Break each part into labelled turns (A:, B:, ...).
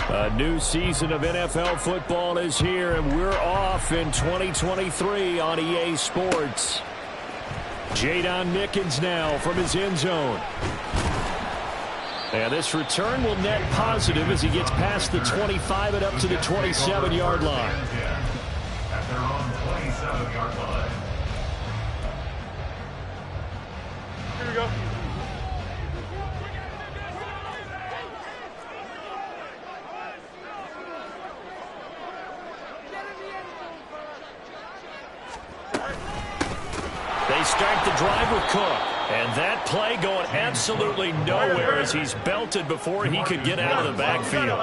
A: A new season of NFL football is here, and we're off in 2023 on EA Sports. Jadon Nickens now from his end zone. And this return will net positive as he gets past the 25 and up to the 27-yard line.
B: At their own 27-yard line.
C: Here we go.
A: They start the drive with Cook. And that play going absolutely nowhere as he's belted before he could get out of the backfield.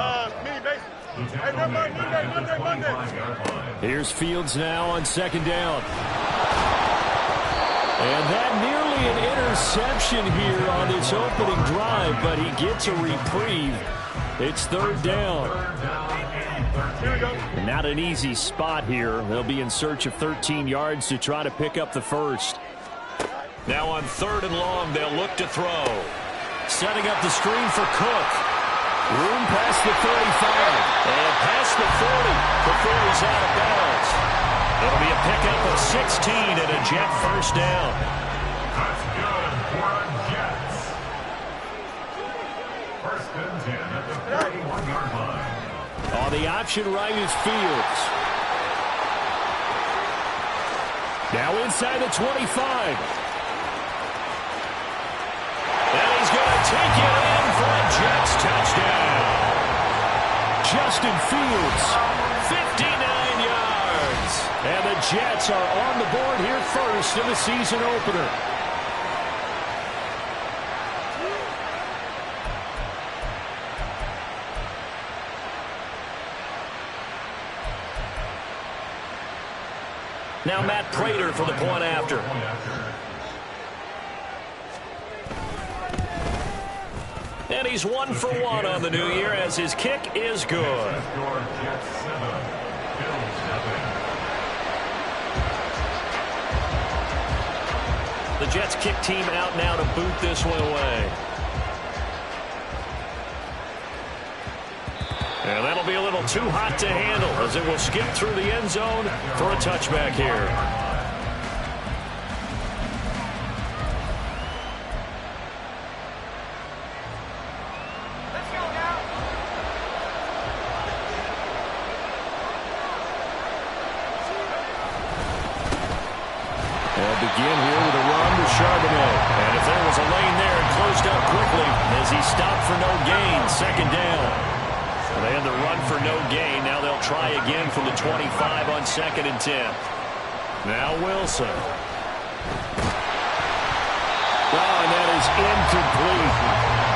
A: Here's Fields now on second down. And that nearly an interception here on this opening drive, but he gets a reprieve. It's third down. Not an easy spot here. They'll be in search of 13 yards to try to pick up the first. Now on third and long, they'll look to throw. Setting up the screen for Cook. Room past the 35 and past the 40 before he's out of bounds. It'll be a pickup of 16 and a Jet first down.
B: That's good for the Jets. First and 10 at the 31-yard line.
A: On the option right is Fields. Now inside the 25. And he's going to take it in for a Jets touchdown. Justin Fields, 59 yards. And the Jets are on the board here first in the season opener. Now Matt Prater for the point after. And he's 1 for 1 on the new year as his kick is good. The Jets kick team out now to boot this one away. And that'll be a little too hot to handle as it will skip through the end zone for a touchback here. Begin here with a run to Charbonnet. And if there was a lane there, it closed up quickly as he stopped for no gain. Second down. They had the run for no gain. Now they'll try again from the 25 on second and 10. Now Wilson. Oh, and that is incomplete.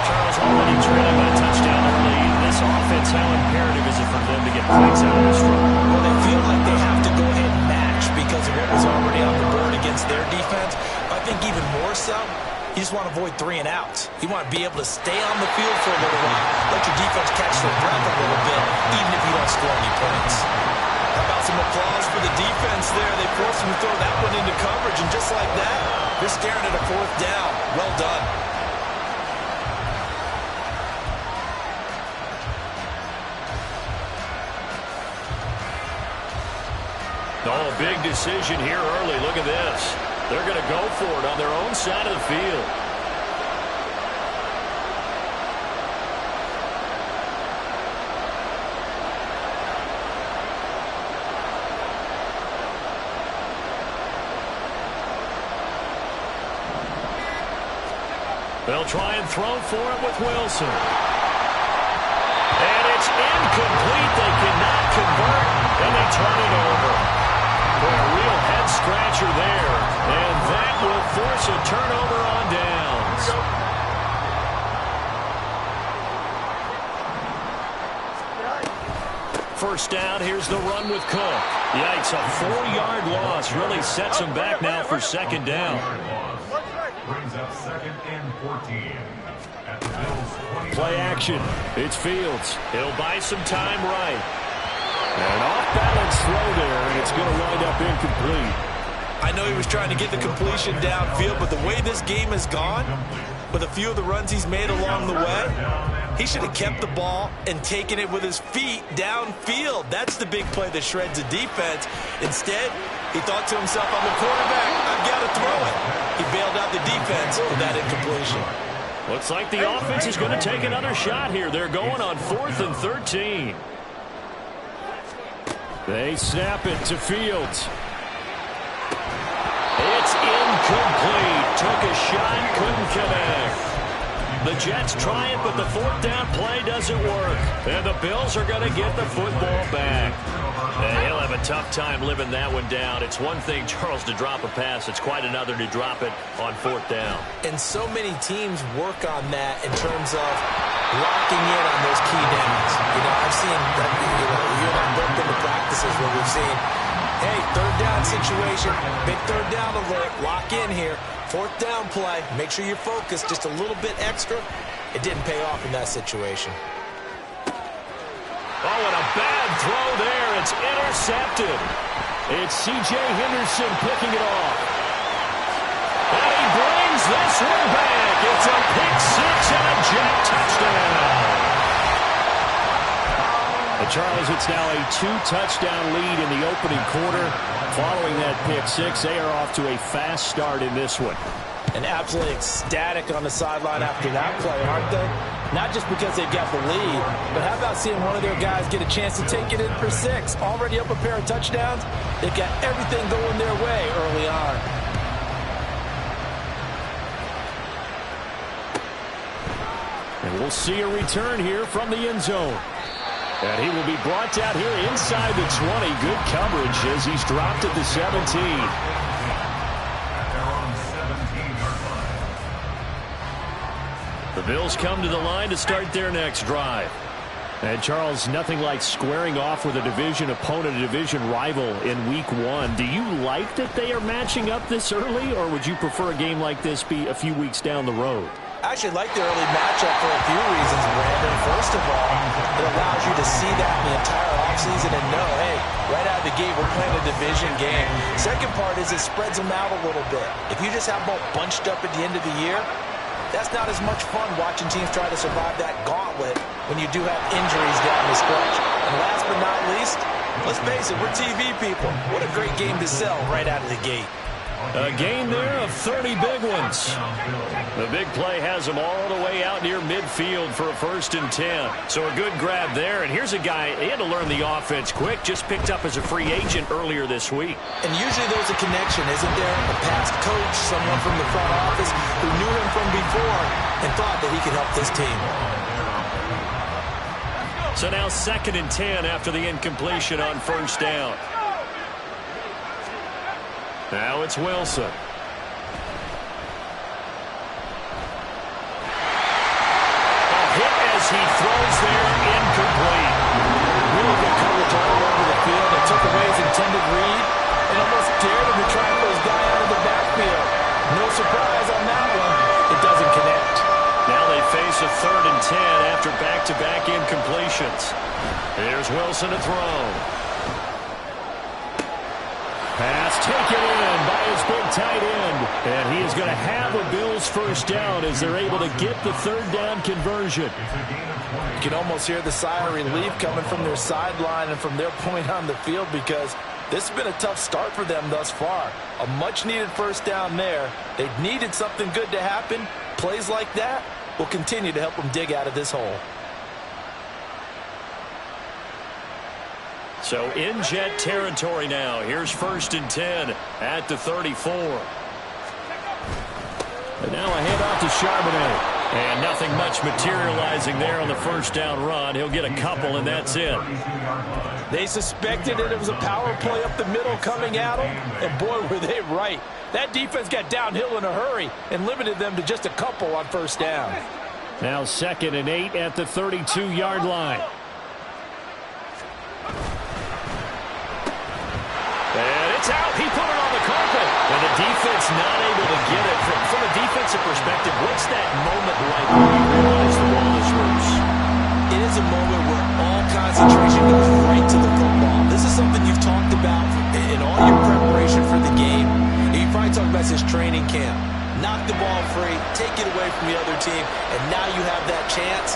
A: Charles already trailing by a touchdown early. This offense, how imperative is it for them to get points out of this run?
D: Well, they feel like they have to go ahead and match because of what was already on the board against their defense. I think even more so, you just want to avoid 3 and outs. You want to be able to stay on the field for a little while, let your defense catch their breath a little bit, even if you don't score any points. How about some applause for the defense there? They forced him to throw that one into coverage, and just like that, they're staring at a fourth down. Well done.
A: Oh, big decision here early. Look at this. They're going to go for it on their own side of the field. They'll try and throw for it with Wilson. And it's incomplete. They cannot convert, and they turn it over. Boy, a real head-scratcher there. And that will force a turnover on downs. First down, here's the run with Cook. Yikes, a 4-yard loss really sets him back now for second down.
B: Brings up second and 14 at the BILLZ 20.
A: Play action. It's Fields. He'll buy some time right. An off-balance throw there, and it's going to wind up incomplete.
D: I know he was trying to get the completion downfield, but the way this game has gone, with a few of the runs he's made along the way, He should have kept the ball and taken it with his feet downfield. That's the big play that shreds the defense. Instead, he thought to himself, I'm the quarterback, I've got to throw it. He bailed out the defense with that incompletion.
A: Looks like the offense is going to take another shot here. They're going on 4th and 13. They snap it to Fields. It's incomplete. Took a shot, couldn't connect. The Jets try it, but the 4th down play doesn't work. And the Bills are going to get the football back. And he'll have a tough time living that one down. It's one thing, Charles, to drop a pass. It's quite another to drop it on 4th down.
D: And so many teams work on that in terms of locking in on those key downs. You know, I've seen that, you and I both been to practices where we've seen, hey, 3rd down situation, big 3rd down alert, lock in here. 4th down play, make sure you're focused just a little bit extra. It didn't pay off in that situation.
A: Oh, and a bad throw there. It's intercepted. It's C.J. Henderson picking it off. And he brings this one back. It's a pick 6 and a Jet touchdown. And Charles, it's now a 2-touchdown lead in the opening quarter. Following that pick 6, they are off to a fast start in this one.
D: And absolutely ecstatic on the sideline after that play, aren't they? Not just because they got the lead, but how about seeing one of their guys get a chance to take it in for 6? Already up a pair of touchdowns. They've got everything going their way early on.
A: And we'll see a return here from the end zone. And he will be brought down here inside the 20. Good coverage as he's dropped at the 17. The Bills come to the line to start their next drive. And Charles, nothing like squaring off with a division opponent, a division rival in week 1. Do you like that they are matching up this early, or would you prefer a game like this be a few weeks down the road?
D: I actually like the early matchup for a few reasons, Brandon. First of all, it allows you to see that in the entire offseason and know, hey, right out of the gate, we're playing a division game. Second part is it spreads them out a little bit. If you just have them all bunched up at the end of the year, that's not as much fun watching teams try to survive that gauntlet when you do have injuries down the stretch. And last but not least, let's face it, we're TV people. What a great game to sell right out of the gate.
A: A gain there of 30 big ones. The big play has him all the way out near midfield for a 1st and 10. So a good grab there. And here's a guy, he had to learn the offense quick, just picked up as a free agent earlier this week.
D: And usually there's a connection, isn't there? A past coach, someone from the front office who knew him from before and thought that he could help this team.
A: So now 2nd and 10 after the incompletion on 1st down. Now it's Wilson. A hit as he throws there, incomplete.
D: Really good coverage all over the field. It took away his intended read and almost dared him to try and put his guy out of the backfield. No surprise on that one. It doesn't connect.
A: Now they face a 3rd and 10 after back-to-back incompletions. Here's Wilson to throw. Pass taken in by his big tight end. And he is going to have a Bills 1st down as they're able to get the 3rd down conversion.
D: You can almost hear the sigh of relief coming from their sideline and from their point on the field because this has been a tough start for them thus far. A much-needed 1st down there. They needed something good to happen. Plays like that will continue to help them dig out of this hole.
A: So in Jet territory now. Here's 1st and 10 at the 34. And now a handoff to Charbonnet. And nothing much materializing there on the 1st down run. He'll get a couple, and that's it.
D: They suspected it was a power play up the middle coming at them, and boy, were they right. That defense got downhill in a hurry and limited them to just a couple on 1st down.
A: Now 2nd and 8 at the 32-yard line. And it's out. He put it on the carpet. And the defense not able to get it. From a defensive perspective, what's that moment like when you realize the ball is loose?
D: It is a moment where all concentration goes right to the football. This is something you've talked about in all your preparation for the game. You probably talked about this training camp. Knock the ball free, take it away from the other team, and now you have that chance.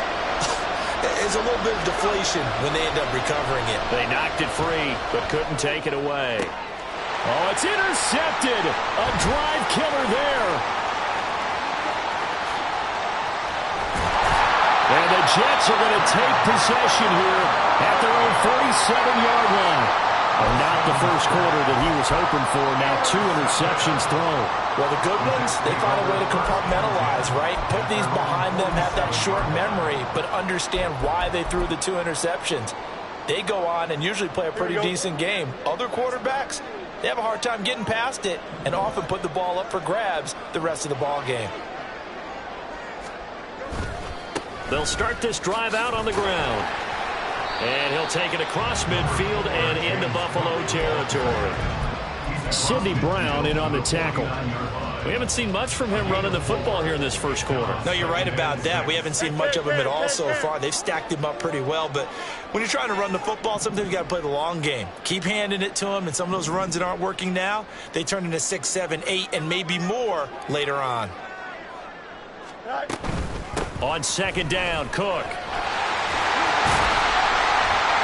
D: there's a little bit of deflation when they end up recovering it.
A: They knocked it free, but couldn't take it away. Oh, it's intercepted. A drive killer there. And the Jets are going to take possession here at their own 47-yard line. And not the first quarter that he was hoping for. Now 2 interceptions thrown.
D: Well, the good ones, they find a way to compartmentalize, right? Put these behind them, have that short memory, but understand why they threw the 2 interceptions. They go on and usually play a pretty decent game. Other quarterbacks, they have a hard time getting past it and often put the ball up for grabs the rest of the ball game.
A: They'll start this drive out on the ground. And he'll take it across midfield and into Buffalo territory. Sidney Brown in on the tackle. We haven't seen much from him running the football here in this first quarter.
D: No, you're right about that. We haven't seen much of him at all so far. They've stacked him up pretty well. But when you're trying to run the football, sometimes you got to play the long game. Keep handing it to him, and some of those runs that aren't working now, they turn into 6, 7, 8, and maybe more later on.
A: On second down, Cook.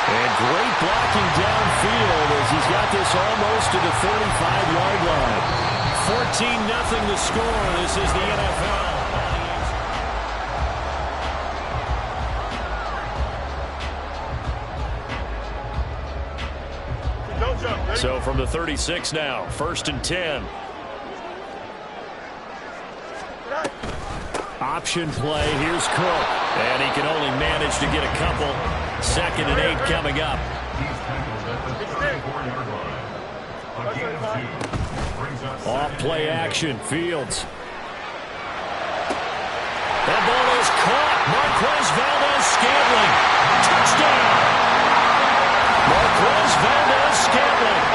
A: And great blocking downfield as he's got this almost to the 35-yard line. 14-0 the score. This is the NFL. So from the 36 now, 1st and 10. Option play. Here's Cook. And he can only manage to get a couple. 2nd and 8 coming up. Off play action. Fields. That ball is caught. Marquez Valdes-Scantling. Touchdown. Marquez Valdes-Scantling.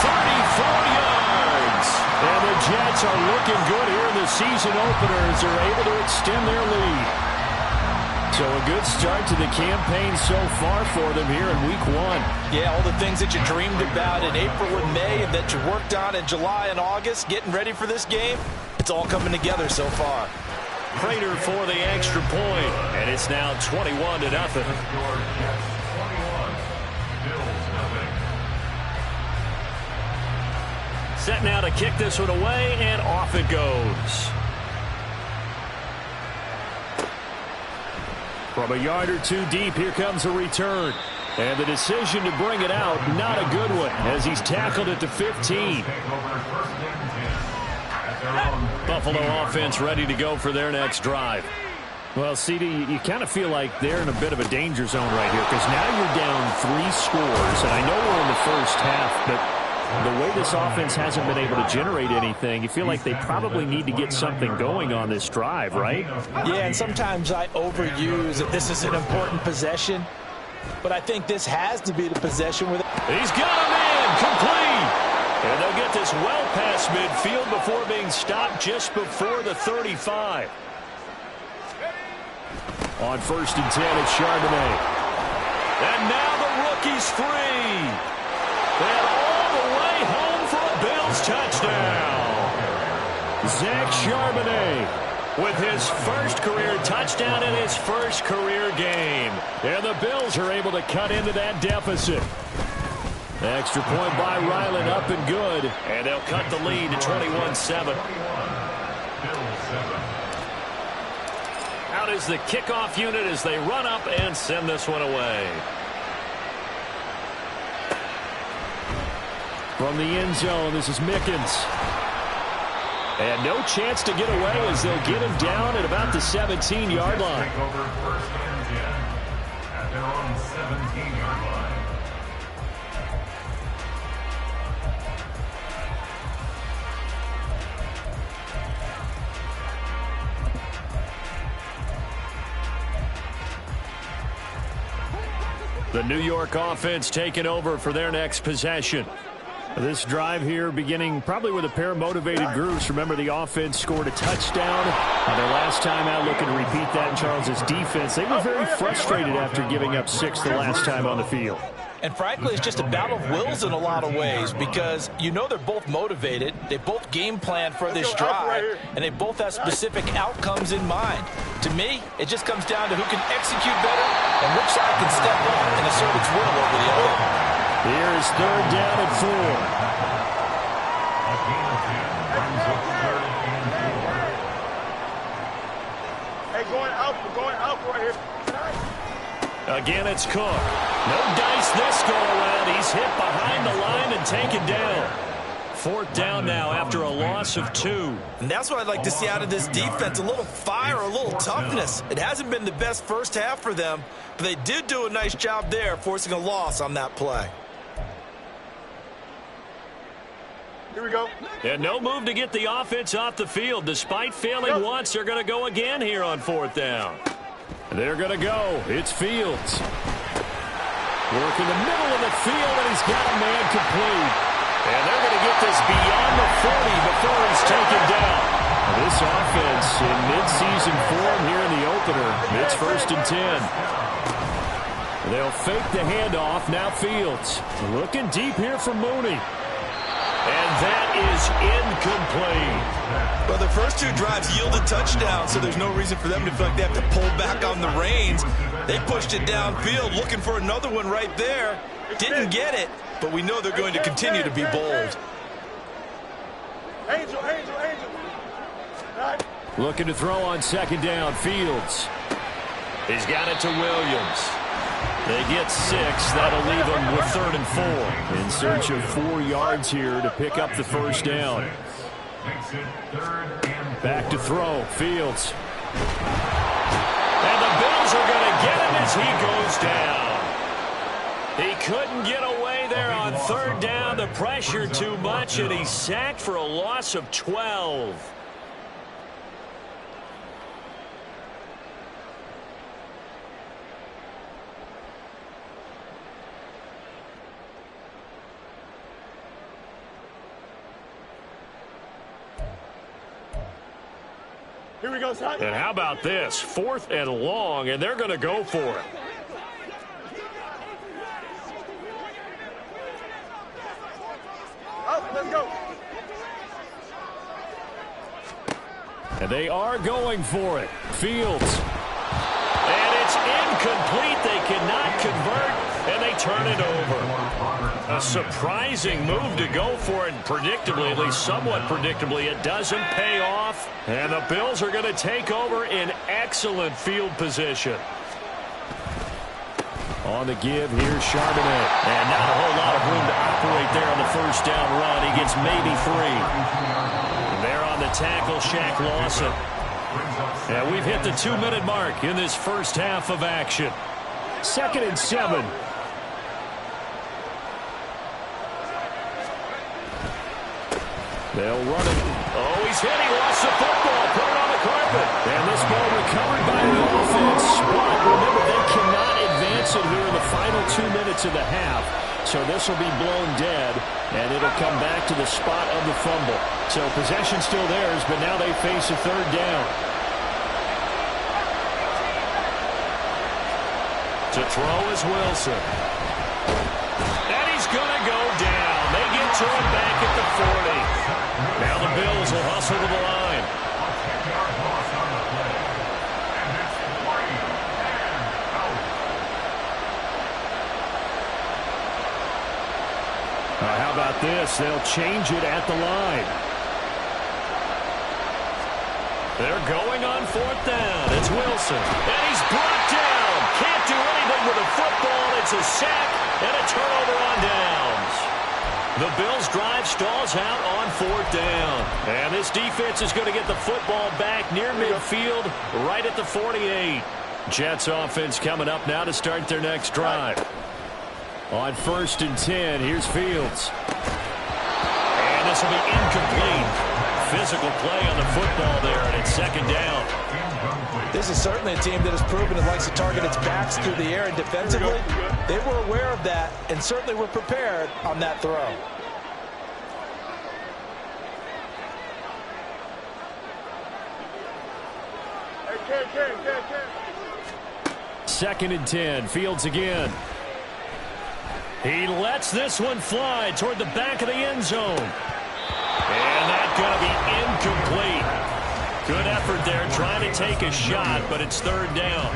A: 34 yards. And the Jets are looking good here in the season opener as they're able to extend their lead. So a good start to the campaign so far for them here in week 1.
D: Yeah, all the things that you dreamed about in April and May and that you worked on in July and August, getting ready for this game, it's all coming together so far.
A: Prater for the extra point, and it's now 21-0. Set now to kick this one away, and off it goes. From a yard or 2 deep, here comes a return. And the decision to bring it out, not a good one, as he's tackled at the 15. Buffalo offense ready to go for their next drive. Well, CD, you kind of feel like they're in a bit of a danger zone right here, because now you're down 3 scores, and I know we're in the first half, but the way this offense hasn't been able to generate anything, you feel like they probably need to get something going on this drive, right?
D: Yeah, and sometimes I overuse that this is an important possession, but I think this has to be the possession with.
A: He's got him in, complete. And they'll get this well past midfield before being stopped just before the 35. On 1st and 10, it's Charbonnet. And now the rookie's free. And all the way home for a Bills touchdown. Zach Charbonnet with his first career touchdown in his first career game. And the Bills are able to cut into that deficit. Extra point by Ryland, up and good. And they'll cut the lead to 21-7. Out is the kickoff unit as they run up and send this one away. From the end zone, this is Mickens. And no chance to get away as they'll get him down at about the 17-yard line.
B: Take over 1st and 10 at their own 17-yard line.
A: The New York offense taking over for their next possession. This drive here beginning probably with a pair of motivated groups. Remember, the offense scored a touchdown on their last time out. Looking to repeat that in Charles's defense. They were very frustrated after giving up 6 the last time on the field.
D: And frankly, it's just a battle of wills in a lot of ways because you know they're both motivated. They both game plan for this drive, and they both have specific outcomes in mind. To me, it just comes down to who can execute better and which side can step up and assert its will over the other.
A: Here's third down and
C: 4. Hey, going out right here.
A: Again, it's Cook. No dice this go around. He's hit behind the line and taken down. Fourth down now after a loss of 2.
D: And that's what I'd like to see out of this defense, a little fire, a little toughness. It hasn't been the best first half for them, but they did do a nice job there, forcing a loss on that play.
C: Here we go.
A: And no move to get the offense off the field. Despite failing once, they're going to go again here on fourth down. They're going to go. It's Fields. Work in the middle of the field, and he's got a man complete. And they're going to get this beyond the 40 before he's taken down. This offense in midseason form here in the opener. It's 1st and 10. They'll fake the handoff. Now Fields. Looking deep here for Mooney. And that is incomplete.
D: Well, the first 2 drives yielded touchdowns, so there's no reason for them to feel like they have to pull back on the reins. They pushed it downfield, looking for another one right there. Didn't get it, but we know they're going to continue to be bold.
C: Angel. Right.
A: Looking to throw on second down. Fields. He's got it to Williams. They get 6. That'll leave them with 3rd and 4. In search of 4 yards here to pick up the first down. Back to throw. Fields. And the Bills are going to get him as he goes down. He couldn't get away there on 3rd down. The pressure too much, and he's sacked for a loss of 12.
C: Here we go, son.
A: And how about this? 4th and long, and they're going to go for it.
C: Let's go.
A: And they are going for it. Fields. And it's incomplete. They cannot convert, and they turn it over. A surprising move to go for it, and predictably, at least somewhat predictably, it doesn't pay off. And the Bills are going to take over in excellent field position. On the give, here's Charbonnet. And not a whole lot of room to operate there on the first down run. He gets maybe 3. And there on the tackle, Shaq Lawson. And we've hit the 2-minute mark in this first half of action. 2nd and 7. They'll run it. Oh, he's hit. He lost the football. Put it on the carpet. And this ball recovered by the offense. But remember, they cannot advance it here in the final 2 minutes of the half. So this will be blown dead, and it'll come back to the spot of the fumble. So possession still theirs, but now they face a 3rd down. To throw is Wilson. And he's going to go down. They get to him back at the 40. Now the Bills will hustle to the line. How about this? They'll change it at the line. They're going on 4th down. It's Wilson. And he's brought down. Can't do anything with a football. It's a sack and a turnover on downs. The Bills' drive stalls out on 4th down. And this defense is going to get the football back near midfield, right at the 48. Jets offense coming up now to start their next drive. On 1st and 10, here's Fields. And this will be incomplete. Physical play on the football there, and it's 2nd down.
D: This is certainly a team that has proven it likes to target its backs through the air, and defensively, they were aware of that and certainly were prepared on that throw.
C: Hey,
A: 2nd and 10, Fields again. He lets this one fly toward the back of the end zone. And that's going to be incomplete. Good effort there trying to take a shot, but it's third down.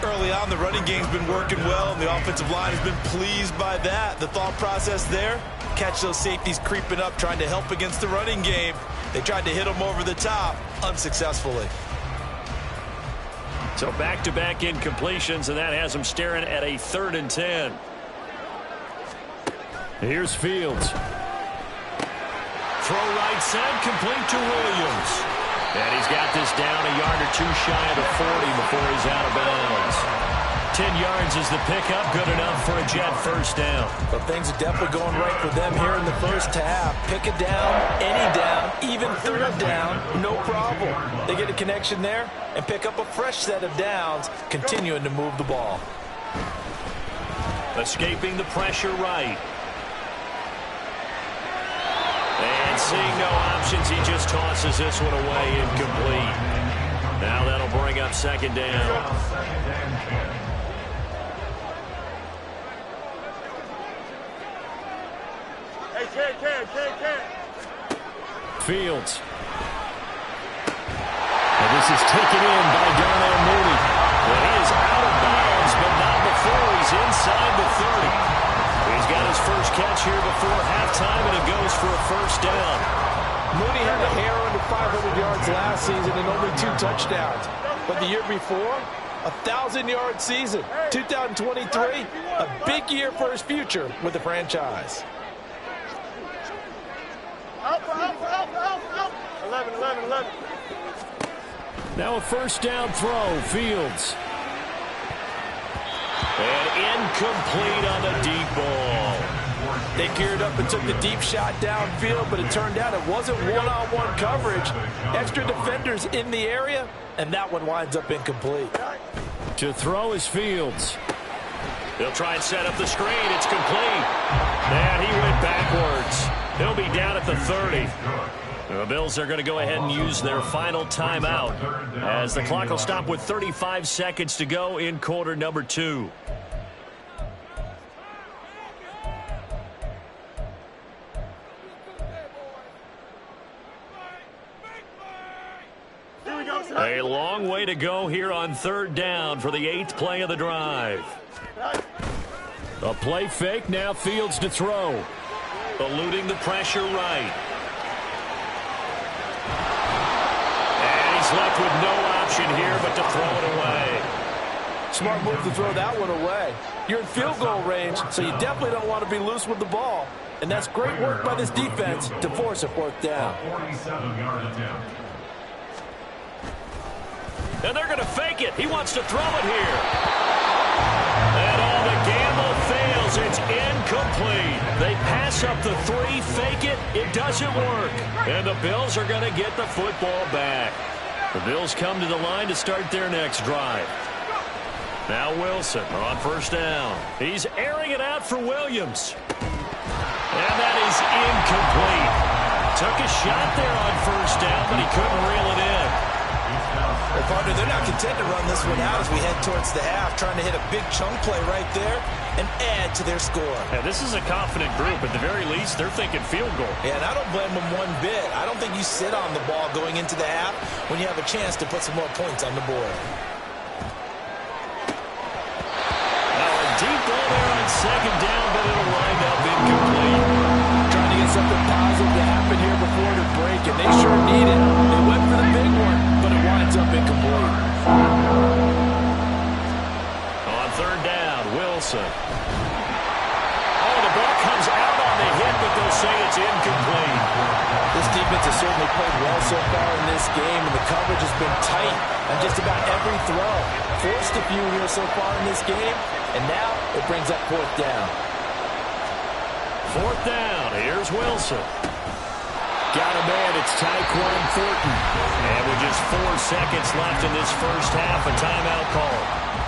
D: Early on, the running game's been working well, and the offensive line has been pleased by that. The thought process there, catch those safeties creeping up, trying to help against the running game. They tried to hit them over the top, unsuccessfully.
A: So back-to-back incompletions, and that has them staring at a 3rd and 10. Here's Fields. Throw right side, complete to Williams. And he's got this down a yard or 2 shy of the 40 before he's out of bounds. 10 yards is the pickup, good enough for a Jet first down.
D: But things are definitely going right for them here in the first half. Pick a down, any down, even 3rd down, no problem. They get a connection there and pick up a fresh set of downs, continuing to move the ball.
A: Escaping the pressure right. And seeing no options, he just tosses this one away, incomplete. Now that'll bring up 2nd down.
C: Hey, Ken.
A: Fields. And this is taken in by Darnell Mooney. Well, he is out of bounds, but not before he's inside the 30. He's got his first catch here before halftime, and it goes for a first down.
E: Mooney had a hair under 500 yards last season and only 2 touchdowns. But the year before, a 1,000-yard season. 2023, a big year for his future with the franchise.
C: Out. 11.
A: Now a first down throw, Fields. And incomplete on the deep ball.
E: They geared up and took the deep shot downfield, but it turned out it wasn't one-on-one coverage. Extra defenders in the area, and that one winds up incomplete.
A: To throw is Fields. They'll try and set up the screen. It's complete. And he went backwards. He'll be down at the 30. The Bills are going to go ahead and use their final timeout as the clock will stop with 35 seconds to go in quarter number 2. A long way to go here on 3rd down for the 8th play of the drive. A play fake, now Fields to throw. Eluding the pressure right. And he's left with no option here but to throw it away.
E: Smart move to throw that one away. You're in field goal range, so you definitely don't want to be loose with the ball. And that's great work by this defense to force a 4th down.
B: 47-yard attempt.
A: And they're going to fake it. He wants to throw it here. And all the gamble fails. It's incomplete. They pass up the 3, fake it. It doesn't work. And the Bills are going to get the football back. The Bills come to the line to start their next drive. Now Wilson on first down. He's airing it out for Williams. And that is incomplete. Took a shot there on first down, but he couldn't reel it in.
D: Well, partner, they're not content to run this one out as we head towards the half, trying to hit a big chunk play right there and add to their score.
A: Yeah, this is a confident group. At the very least, they're thinking field goal.
D: Yeah, and I don't blame them one bit. I don't think you sit on the ball going into the half when you have a chance to put some more points on the board.
A: Now a deep ball there on 2nd down, but it'll wind up incomplete.
E: Trying to get something positive to happen here before the break, and they sure need it. They went for the big one, but it winds up incomplete.
A: On 3rd down, Wilson. Oh, the ball comes out on the hit, but they'll say it's incomplete.
E: This defense has certainly played well so far in this game, and the coverage has been tight on just about every throw. Forced a few here so far in this game, and now it brings up 4th down.
A: 4th down, here's Wilson. Got a man, it's Tyquan Thornton. And with just 4 seconds left in this first half, a timeout call.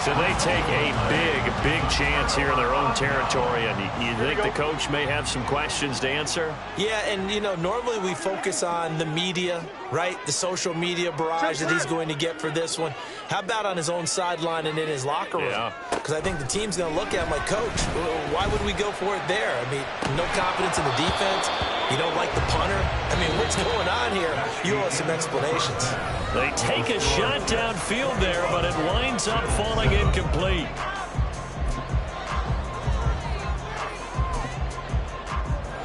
A: So they take a big chance here in their own territory, and you think the coach may have some questions to answer?
D: Yeah, and, you know, normally we focus on the media, right? The social media barrage that he's going to get for this one. How about on his own sideline and in his locker room?
A: Yeah.
D: Because I think the team's going to look at him like, Coach, why would we go for it there? I mean, no confidence in the defense. You don't like the punter? I mean, what's going on here? You owe us some explanations.
A: They take a shot downfield there, but it winds up falling incomplete.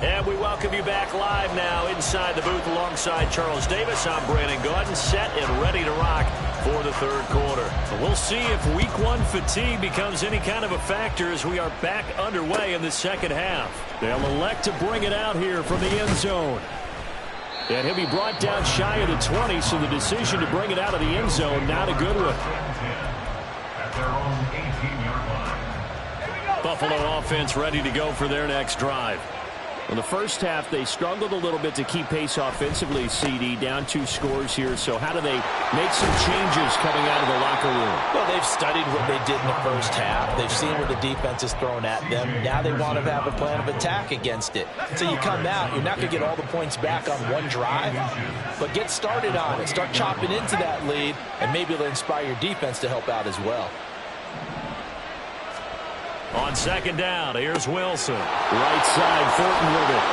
A: And we welcome you back live now inside the booth alongside Charles Davis. I'm Brandon Gaudin, set and ready to rock for the third quarter. We'll see if week one fatigue becomes any kind of a factor as we are back underway in the second half. They'll elect to bring it out here from the end zone. And he'll be brought down shy of the 20, so the decision to bring it out of the end zone, not a good one.
B: At their own 18-yard line.
A: Buffalo offense ready to go for their next drive. In the first half, they struggled a little bit to keep pace offensively, CD, down 2 scores here. So how do they make some changes coming out of the locker room?
D: Well, they've studied what they did in the first half. They've seen what the defense has thrown at them. Now they want to have a plan of attack against it. So you come out, you're not going to get all the points back on one drive, but get started on it. Start chopping into that lead, and maybe it'll inspire your defense to help out as well.
A: On second down, here's Wilson. Right side, Thornton with it.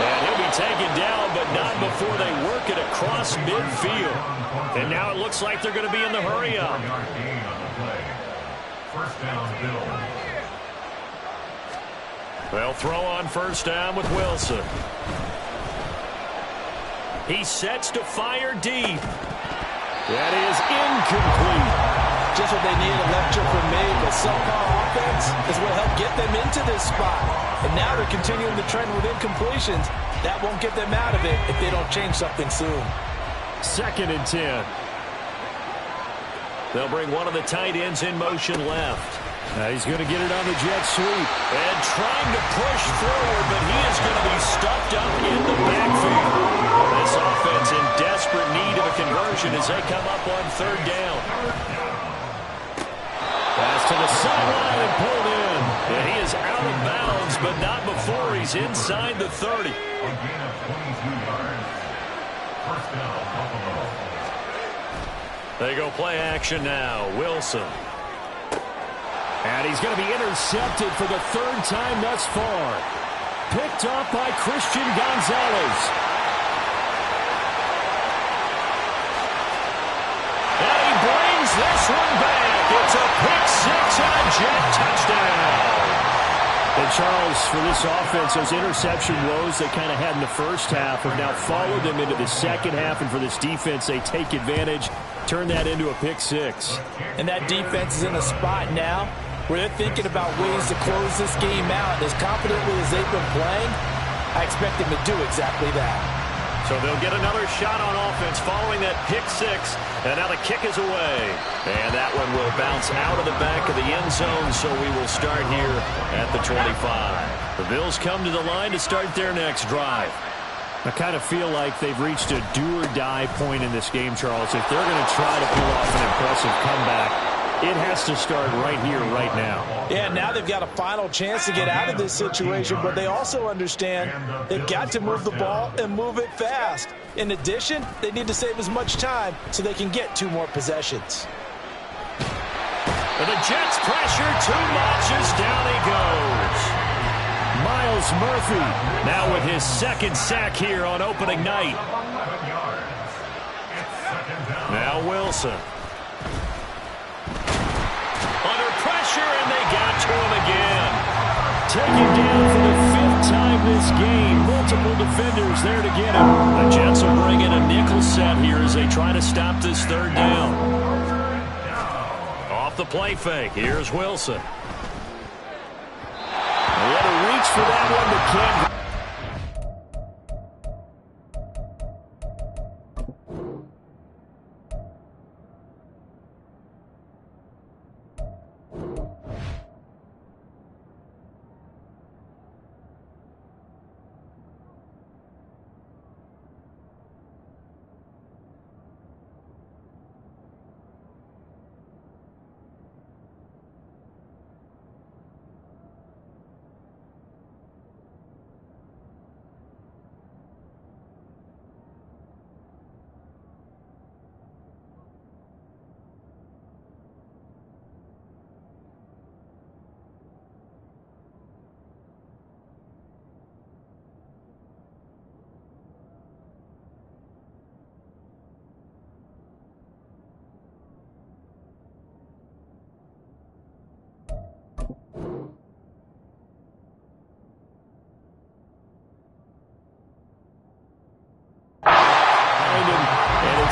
A: And he'll be taken down, but not before they work it across midfield. And now it looks like they're going to be in the hurry-up.
B: First down, BILLZ.
A: They'll throw on first down with Wilson. He sets to fire deep. That is incomplete.
D: Just what they need, a lecture from me. The subpar offense is what helped get them into this spot. And now they're continuing the trend with incompletions. That won't get them out of it if they don't change something soon.
A: Second and 10. They'll bring one of the tight ends in motion left. Now he's going to get it on the jet sweep. And trying to push forward, but he is going to be stuffed up in the backfield. This offense in desperate need of a conversion as they come up on third down. Pass to the sideline and pulled in. And he is out of bounds, but not before he's inside the 30.
B: A gain of 22 yards. First down, Buffalo.
A: They go play action now. Wilson. And he's going to be intercepted for the third time thus far. Picked up by Christian Gonzalez. And he brings this one back. It's a pick-6 and a jet touchdown. And Charles, for this offense, those interception woes they kind of had in the first half have now followed them into the second half. And for this defense, they take advantage, turn that into a pick-6.
D: And that defense is in a spot now where they're thinking about ways to close this game out. As confidently as they've been playing, I expect them to do exactly that.
A: So they'll get another shot on offense following that pick-6, and now the kick is away. And that one will bounce out of the back of the end zone, so we will start here at the 25. The Bills come to the line to start their next drive. I kind of feel like they've reached a do-or-die point in this game, Charles. If they're going to try to pull off an impressive comeback, it has to start right here, right now.
D: Yeah, now they've got a final chance to get out of this situation, but they also understand they've got to move the ball and move it fast. In addition, they need to save as much time so they can get 2 more possessions.
A: And the Jets pressure too much as down he goes. Myles Murphy now with his second sack here on opening night. Now Wilson. Under pressure, and they got to him again. Taken down for the 5th time this game. Multiple defenders there to get him. The Jets will bring in a nickel set here as they try to stop this third down. Off the play fake, here's Wilson. They had to reach for that one, but can't.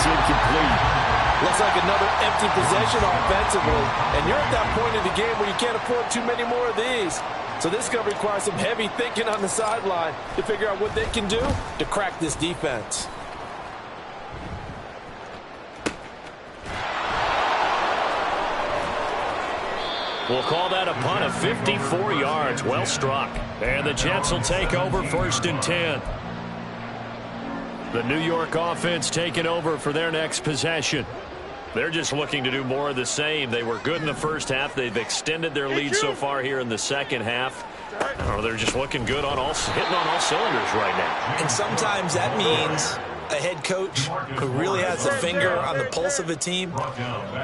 A: incomplete.
E: Looks like another empty possession offensively. And you're at that point in the game where you can't afford too many more of these. So this is going to require some heavy thinking on the sideline to figure out what they can do to crack this defense.
A: We'll call that a punt of 54 yards. Well struck. And the Jets will take over 1st and 10. The New York offense taking over for their next possession. They're just looking to do more of the same. They were good in the first half. They've extended their lead so far here in the second half. Or they're just looking good on hitting on all cylinders right now.
D: And sometimes that means a head coach who really has a finger on the pulse of a team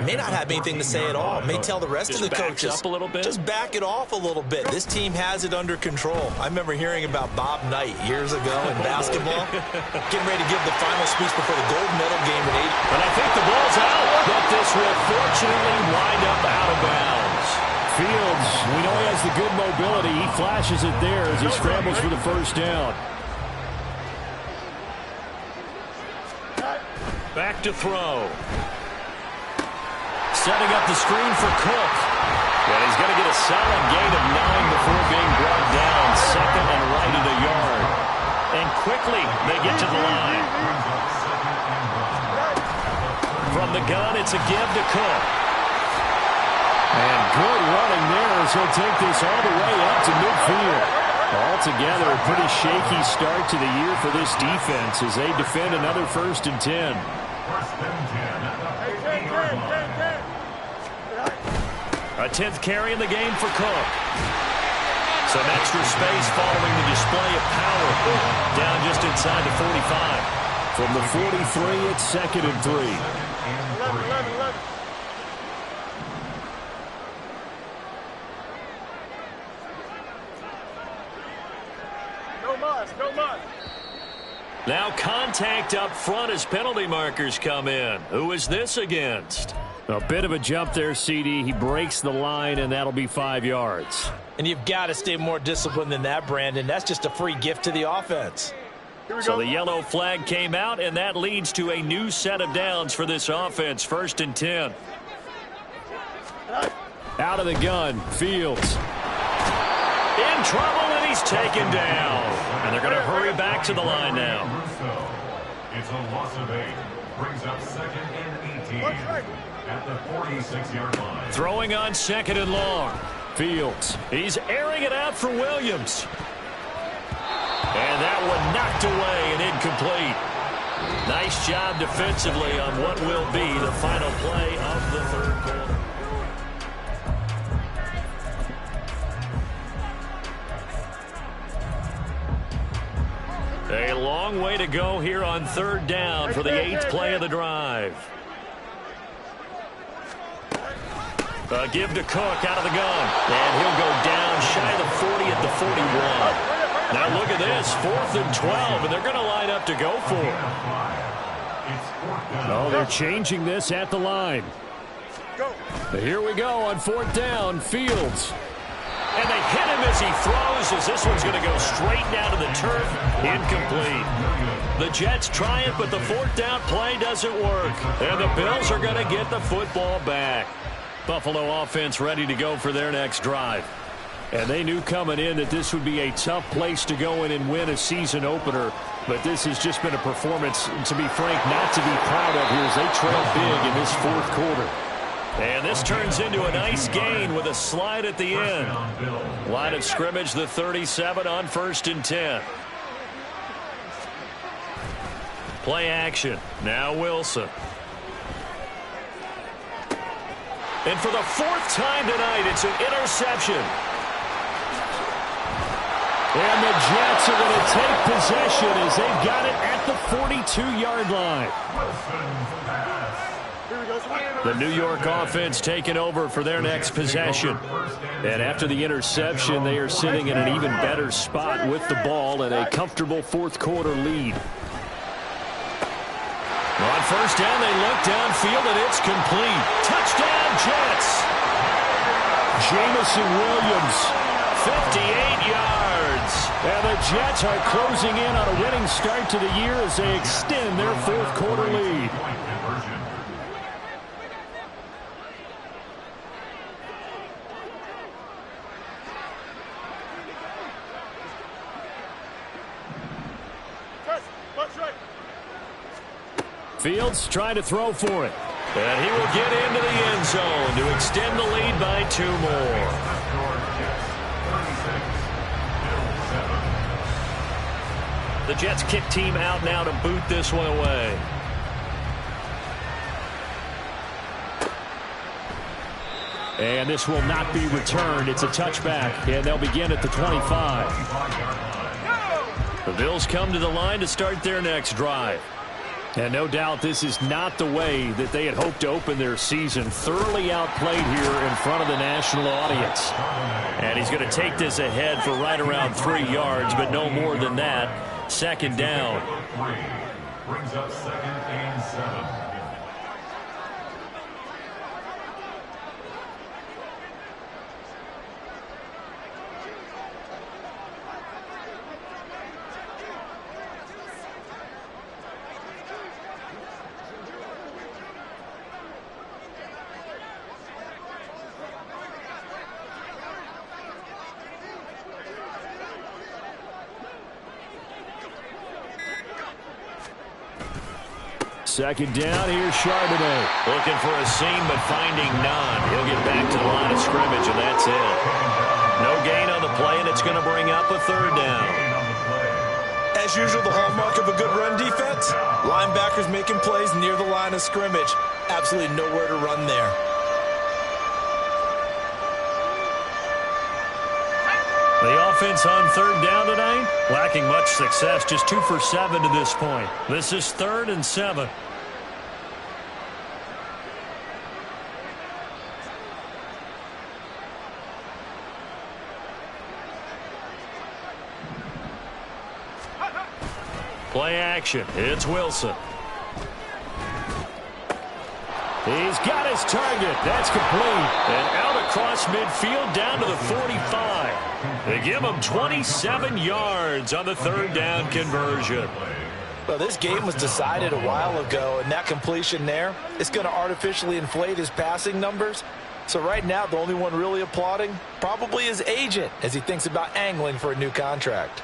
D: may not have anything to say at all. May tell the rest of the coaches,
A: up a little bit.
D: Just back it off a little bit. This team has it under control. I remember hearing about Bob Knight years ago in basketball, getting ready to give the final speech before the gold medal game in '80.
A: And I think the ball's out, but this will fortunately wind up out of bounds. Fields, we know he has the good mobility. He flashes it there as he scrambles for the first down. Back to throw. Setting up the screen for Cook. And he's going to get a solid gain of 9 before being brought down. 2nd and right at a yard. And quickly they get to the line. From the gun, it's a give to Cook. And good running there as he'll take this all the way up to midfield. Altogether, a pretty shaky start to the year for this defense as they defend another 1st and 10. A 10th carry in the game for Cook. Some extra space following the display of power. Down just inside the 45. From the 43, it's 2nd and 3.
C: 11. No muss.
A: Now contact up front as penalty markers come in. Who is this against? A bit of a jump there, CD. He breaks the line, and that'll be 5 yards.
D: And you've got to stay more disciplined than that, Brandon. That's just a free gift to the offense.
A: So the yellow flag came out, and that leads to a new set of downs for this offense. 1st and 10. Out of the gun, Fields. In trouble, and he's taken down. And they're going to hurry back to the line now.
B: It's a loss of 8. Brings up 2nd and 18 at the 46-yard line.
A: Throwing on 2nd and long. Fields. He's airing it out for Williams. And that one knocked away and incomplete. Nice job defensively on what will be the final play of the 3rd quarter. A long way to go here on 3rd down for the 8th play of the drive. A give to Cook out of the gun. And he'll go down shy of the 40 at the 41. Now look at this, 4th and 12, and they're going to line up to go for it. Oh, they're changing this at the line. Here we go on 4th down, Fields. And they hit him as he throws, as this one's going to go straight down to the turf. Incomplete. The Jets try it, but the 4th down play doesn't work. And the Bills are going to get the football back. Buffalo offense ready to go for their next drive. And they knew coming in that this would be a tough place to go in and win a season opener. But this has just been a performance, to be frank, not to be proud of here as they trail big in this 4th quarter. And this turns into a nice gain with a slide at the end. Line of scrimmage, the 37 on 1st and 10. Play action. Now Wilson. And for the 4th time tonight, it's an interception. And the Jets are going to take possession as they've got it at the 42-yard line. The New York offense taking over for their next possession. And after the interception, they are sitting in an even better spot with the ball and a comfortable 4th quarter lead. On 1st down, they look downfield, and it's complete. Touchdown, Jets. Jamison Williams, 58 yards. And the Jets are closing in on a winning start to the year as they extend their 4th quarter lead. Fields trying to throw for it. And he will get into the end zone to extend the lead by 2 more. The Jets kick team out now to boot this one away. And this will not be returned. It's a touchback, and they'll begin at the 25. The Bills come to the line to start their next drive. And no doubt this is not the way that they had hoped to open their season. Thoroughly outplayed here in front of the national audience. And he's going to take this ahead for right around 3 yards, but no more than that. Second down.
B: Brings up 2nd and 7.
A: Second down, here's Charbonnet. Looking for a seam, but finding none. He'll get back to the line of scrimmage, and that's it. No gain on the play, and it's going to bring up a 3rd down.
E: As usual, the hallmark of a good run defense, linebackers making plays near the line of scrimmage. Absolutely nowhere to run there.
A: The offense on 3rd down tonight, lacking much success, just 2 for 7 to this point. This is 3rd and 7. Play action. It's Wilson. He's got his target. That's complete. And out across midfield down to the 45. They give him 27 yards on the 3rd down conversion.
E: Well, this game was decided a while ago, and that completion there is going to artificially inflate his passing numbers. So right now, the only one really applauding probably his agent as he thinks about angling for a new contract.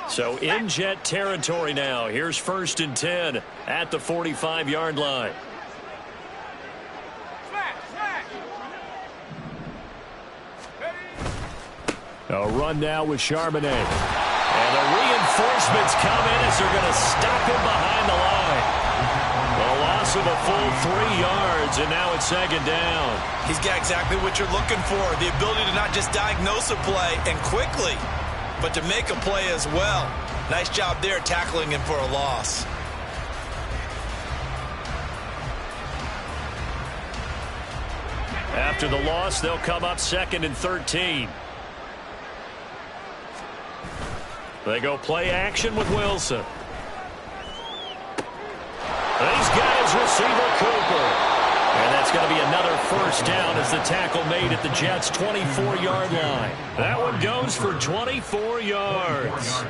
A: So in Jet territory now. Here's 1st and 10 at the 45-yard line. A run now with Charbonnet. And the reinforcements come in as they're going to stop him behind the line. A loss of a full 3 yards, and now it's 2nd down.
D: He's got exactly what you're looking for, the ability to not just diagnose a play and quickly, but to make a play as well. Nice job there tackling him for a loss.
A: After the loss, they'll come up 2nd and 13. They go play action with Wilson. He's got his receiver, Cooper. And that's going to be another 1st down as the tackle made at the Jets' 24-yard line. That one goes for 24 yards.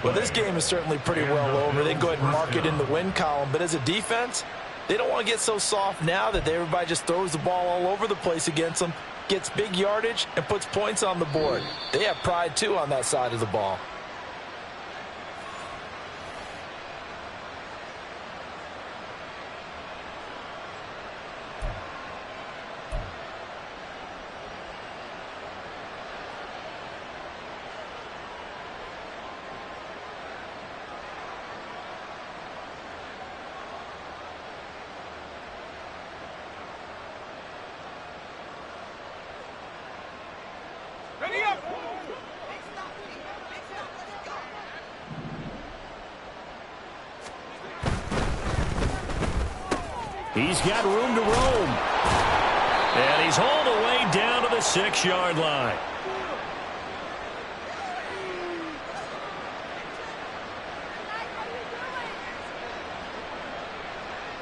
E: Well, this game is certainly pretty well over. They can go ahead and mark it in the win column. But as a defense, they don't want to get so soft now that everybody just throws the ball all over the place against them, gets big yardage, and puts points on the board. They have pride, too, on that side of the ball.
A: He's got room to roam. And he's hauled away down to the 6-yard line.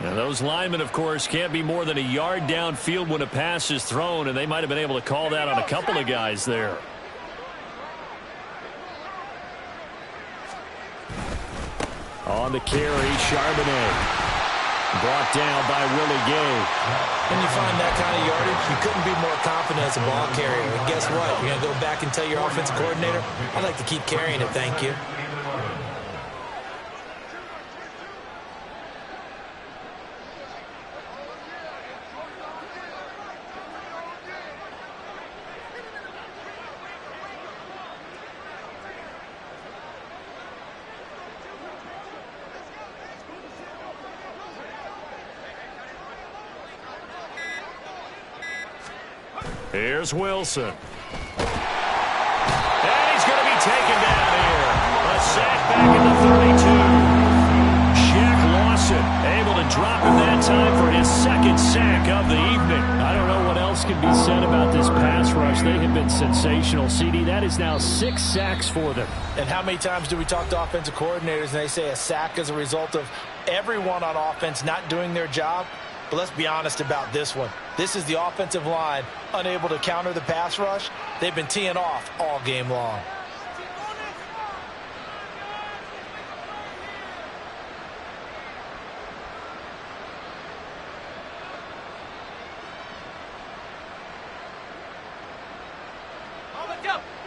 A: Now those linemen, of course, can't be more than a yard downfield when a pass is thrown, and they might have been able to call that on a couple of guys there. On the carry, Charbonnet. Brought down by Willie Gay.
D: When you find that kind of yardage, you couldn't be more confident as a ball carrier. And guess what? You're going to go back and tell your offensive coordinator, I'd like to keep carrying it, thank you.
A: Here's Wilson. And he's going to be taken down here. A sack back at the 32. Shaq Lawson able to drop him that time for his second sack of the evening. I don't know what else can be said about this pass rush. They have been sensational, CD. That is now 6 sacks for them.
D: And how many times do we talk to offensive coordinators and they say a sack is a result of everyone on offense not doing their job? But let's be honest about this one. This is the offensive line unable to counter the pass rush. They've been teeing off all game long.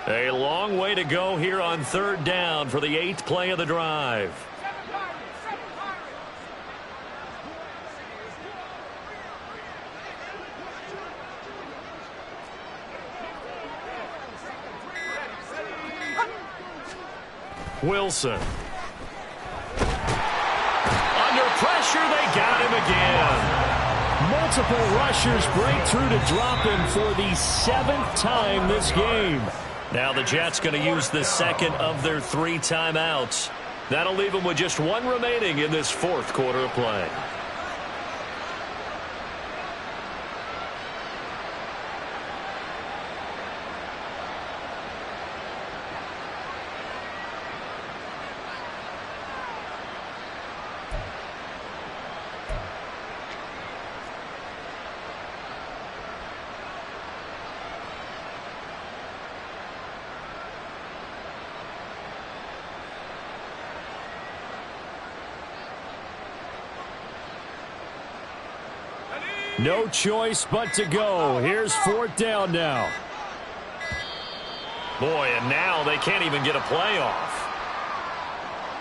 A: A long way to go here on 3rd down for the 8th play of the drive. Wilson. Under pressure, they got him again. Multiple rushers break through to drop him for the 7th time this game. Now the Jets going to use the second of their 3 timeouts. That'll leave them with just 1 remaining in this 4th quarter of play. No choice but to go. Here's 4th down now. Boy, and now they can't even get a play off.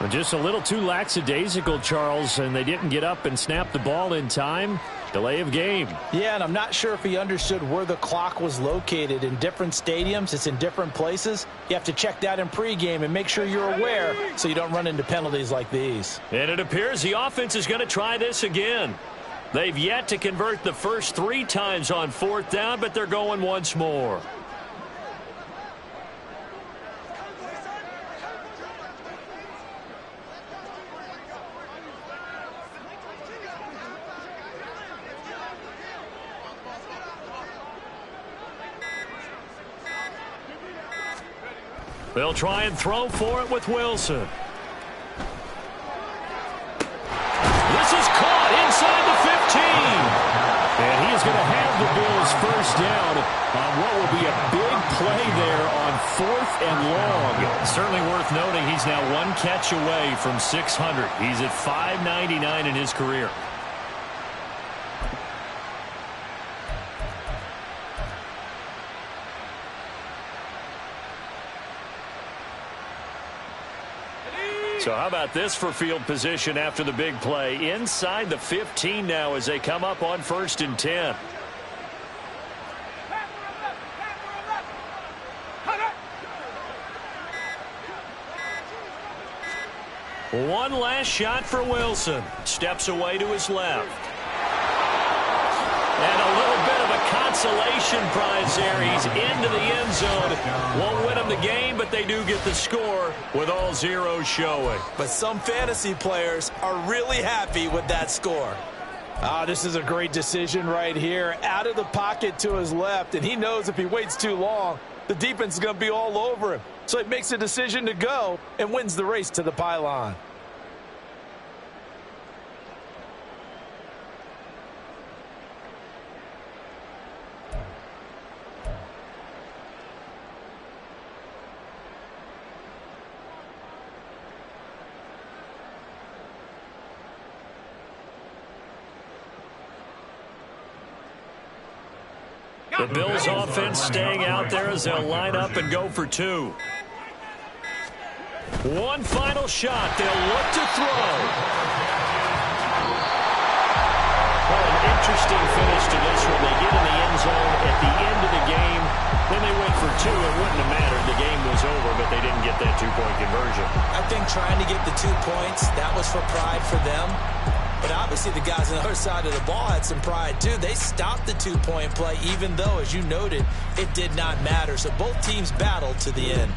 A: Just a little too lackadaisical, Charles, and they didn't get up and snap the ball in time. Delay of game.
D: Yeah, and I'm not sure if he understood where the clock was located. In different stadiums, it's in different places. You have to check that in pregame and make sure you're aware so you don't run into penalties like these.
A: And it appears the offense is going to try this again. They've yet to convert the first 3 times on 4th down, but they're going once more. They'll try and throw for it with Wilson. This is caught inside the 15. And he is going to have the Bills first down on what will be a big play there on 4th and long. Certainly worth noting he's now 1 catch away from 600. He's at 599 in his career. So how about this for field position after the big play? Inside the 15 now as they come up on 1st and 10. One last shot for Wilson. Steps away to his left. And a little bit of a consolation prize there. He's into the end zone. Won't win them the game, but they do get the score with all zeros showing.
D: But some fantasy players are really happy with that score. This is a great decision right here. Out of the pocket to his left, and he knows if he waits too long, the defense is going to be all over him. So he makes a decision to go and wins the race to the pylon.
A: The Bills offense staying out there as they'll line up and go for two. One final shot. They'll look to throw. Well, an interesting finish to this one. They get in the end zone at the end of the game. When they went for two, it wouldn't have mattered. The game was over, but they didn't get that two-point conversion.
D: I think trying to get the 2 points, that was for pride for them. But obviously the guys on the other side of the ball had some pride too. They stopped the two-point play, even though, as you noted, it did not matter. So both teams battled to the end.